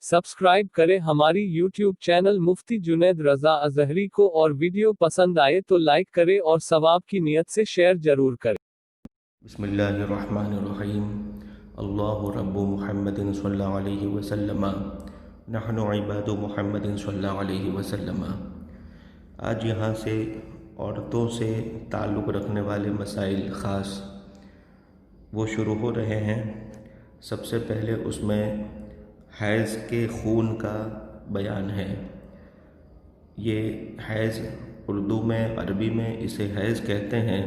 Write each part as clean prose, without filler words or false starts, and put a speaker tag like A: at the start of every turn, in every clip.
A: Subscribe करें हमारी YouTube channel मुफ्ती जुनैद रजा अजहरी को, और वीडियो पसंद आए तो लाइक करें और सवाब की नियत से शेयर जरूर करें।
B: बिस्मिल्लाहिर्रहमानिर्रहीम। अल्लाहु रब्बु मुहम्मदिन सल्लल्लाहु अलैहि वसल्लम नहनु इबादु मुहम्मदिन सल्लल्लाहु अलैहि वसल्लम। आज यहाँ से औरतों से ताल्लुक़ रखने वाले मसाइल ख़ास वो शुरू हो रहे हैं। सबसे पहले उसमें हैज़ के खून का बयान है। ये हैज़ उर्दू में, अरबी में इसे हैज़ कहते हैं,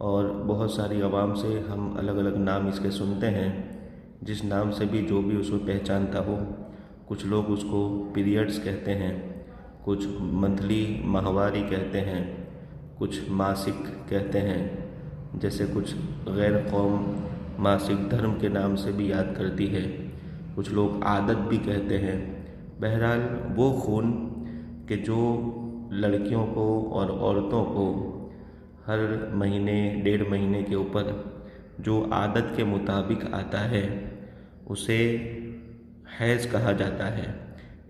B: और बहुत सारी अवाम से हम अलग अलग नाम इसके सुनते हैं, जिस नाम से भी जो भी उसको पहचानता हो। कुछ लोग उसको पीरियड्स कहते हैं, कुछ मंथली माहवारी कहते हैं, कुछ मासिक कहते हैं, जैसे कुछ गैर कौम मासिक धर्म के नाम से भी याद करती है, कुछ लोग आदत भी कहते हैं। बहरहाल वो खून कि जो लड़कियों को और औरतों को हर महीने, 1.5 महीने के ऊपर जो आदत के मुताबिक आता है, उसे हैज़ कहा जाता है।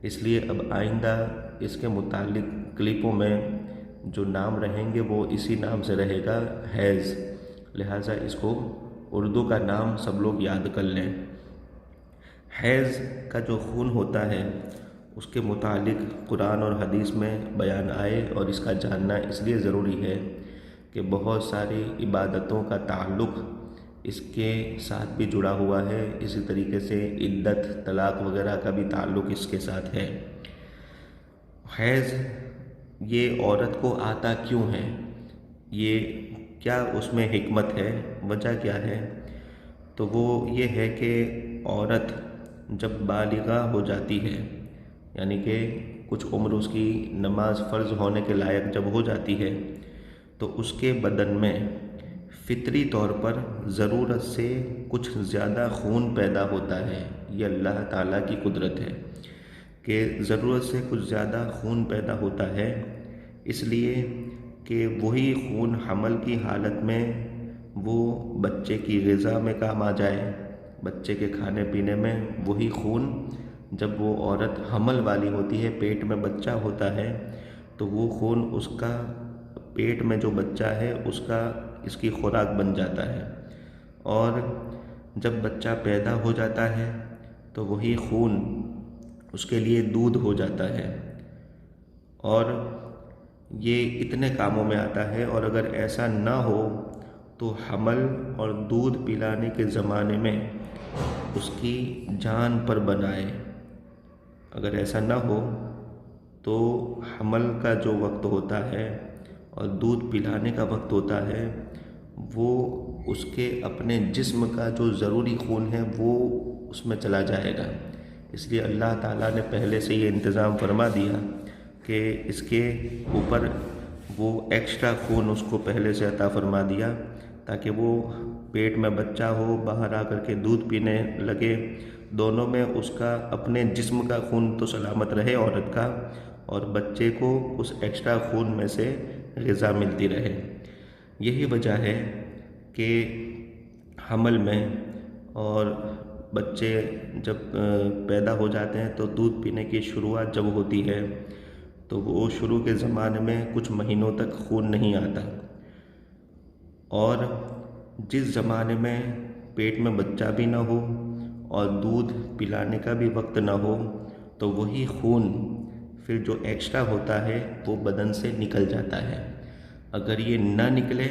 B: इसलिए अब आइंदा इसके मुतालिक क्लिपों में जो नाम रहेंगे वो इसी नाम से रहेगा, हैज़। लिहाजा इसको उर्दू का नाम सब लोग याद कर लें। हैज़ का जो खून होता है उसके मुतालिक कुरान और हदीस में बयान आए, और इसका जानना इसलिए ज़रूरी है कि बहुत सारी इबादतों का ताल्लुक़ इसके साथ भी जुड़ा हुआ है। इसी तरीके से इद्दत, तलाक वगैरह का भी ताल्लुक़ इसके साथ है। हैज़ ये औरत को आता क्यों है, ये क्या उसमें हिकमत है, वजह क्या है? तो वो ये है कि औरत जब बालिगा हो जाती है, यानी कि कुछ उम्र उसकी नमाज फ़र्ज़ होने के लायक जब हो जाती है, तो उसके बदन में फितरी तौर पर ज़रूरत से कुछ ज़्यादा खून पैदा होता है। ये अल्लाह ताला की कुदरत है कि ज़रूरत से कुछ ज़्यादा खून पैदा होता है, इसलिए कि वही खून हमल की हालत में वो बच्चे की ग़िज़ा में काम आ जाए, बच्चे के खाने पीने में। वही खून जब वो औरत हमल वाली होती है, पेट में बच्चा होता है, तो वो खून उसका पेट में जो बच्चा है उसका इसकी खुराक बन जाता है। और जब बच्चा पैदा हो जाता है तो वही खून उसके लिए दूध हो जाता है, और ये इतने कामों में आता है। और अगर ऐसा ना हो तो हमल और दूध पिलाने के ज़माने में उसकी जान पर बनाए। अगर ऐसा ना हो तो हमल का जो वक्त होता है और दूध पिलाने का वक्त होता है, वो उसके अपने जिस्म का जो ज़रूरी खून है वो उसमें चला जाएगा। इसलिए अल्लाह ताला ने पहले से ये इंतज़ाम फरमा दिया कि इसके ऊपर वो एक्स्ट्रा खून उसको पहले से अता फरमा दिया, ताकि वो पेट में बच्चा हो, बाहर आकर के दूध पीने लगे, दोनों में उसका अपने जिस्म का खून तो सलामत रहे औरत का, और बच्चे को उस एक्स्ट्रा खून में से ग़िज़ा मिलती रहे। यही वजह है कि हमल में और बच्चे जब पैदा हो जाते हैं तो दूध पीने की शुरुआत जब होती है, तो वो शुरू के ज़माने में कुछ महीनों तक खून नहीं आता, और जिस ज़माने में पेट में बच्चा भी ना हो और दूध पिलाने का भी वक्त ना हो, तो वही खून फिर जो एक्स्ट्रा होता है वो बदन से निकल जाता है। अगर ये ना निकले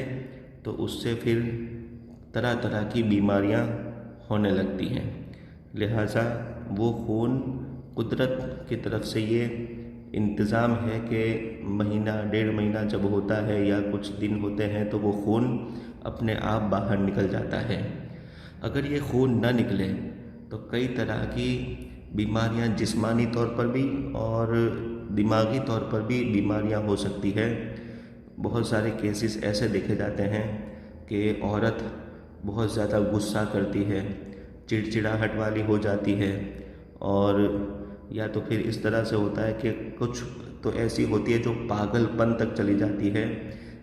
B: तो उससे फिर तरह तरह की बीमारियां होने लगती हैं। लिहाजा वो खून कुदरत की तरफ से ये इंतज़ाम है कि महीना, 1.5 महीना जब होता है या कुछ दिन होते हैं तो वो खून अपने आप बाहर निकल जाता है। अगर ये खून ना निकले तो कई तरह की बीमारियां जिस्मानी तौर पर भी और दिमागी तौर पर भी बीमारियां हो सकती है। बहुत सारे केसेस ऐसे देखे जाते हैं कि औरत बहुत ज़्यादा गुस्सा करती है, चिड़चिड़ाहट वाली हो जाती है, और या तो फिर इस तरह से होता है कि कुछ तो ऐसी होती है जो पागलपन तक चली जाती है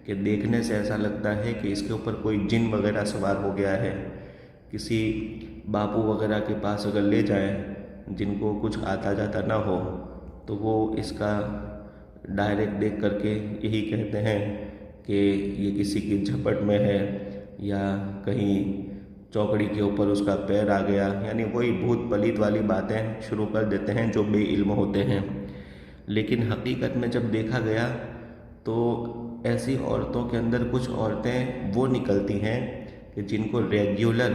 B: कि देखने से ऐसा लगता है कि इसके ऊपर कोई जिन वगैरह सवार हो गया है। किसी बापू वगैरह के पास अगर ले जाएं جن کو کچھ آتا جاتا نہ ہو تو وہ اس کا ڈائریکٹ دیکھ کر کے یہی کہتے ہیں کہ یہ کسی کی جھپٹ میں ہے یا کہیں چوکڑی کے اوپر اس کا پیر آ گیا، یعنی وہی بھوت پلیت والی باتیں شروع کر دیتے ہیں جو بے علم ہوتے ہیں۔ لیکن حقیقت میں جب دیکھا گیا تو ایسی عورتوں کے اندر کچھ عورتیں وہ نکلتی ہیں کہ جن کو ریگولر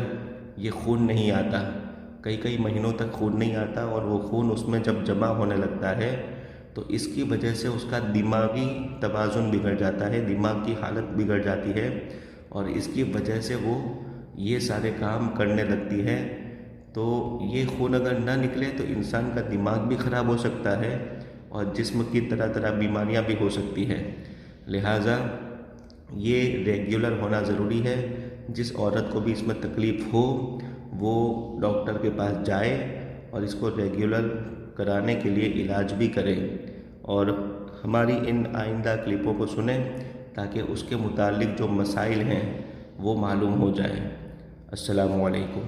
B: یہ خون نہیں آتا، کئی مہینوں تک خون نہیں آتا، اور وہ خون اس میں جب جمع ہونے لگتا ہے تو اس کی وجہ سے اس کا دماغی توازن بگڑ جاتا ہے، دماغ کی حالت بگڑ جاتی ہے، اور اس کی وجہ سے وہ یہ سارے کام کرنے لگتی ہے۔ تو یہ خون اگر نہ نکلے تو انسان کا دماغ بھی خراب ہو سکتا ہے اور جسم کی طرح بیماریاں بھی ہو سکتی ہیں۔ لہٰذا یہ ریگولر ہونا ضروری ہے۔ جس عورت کو بھی اس میں تکلیف ہو وہ ڈاکٹر کے پاس جائے اور اس کو ریگولر کرانے کے لیے علاج بھی کرے، اور ہماری ان آئندہ کلپوں کو سنیں تاکہ اس کے متعلق جو مسائل ہیں وہ معلوم ہو جائیں۔ السلام علیکم۔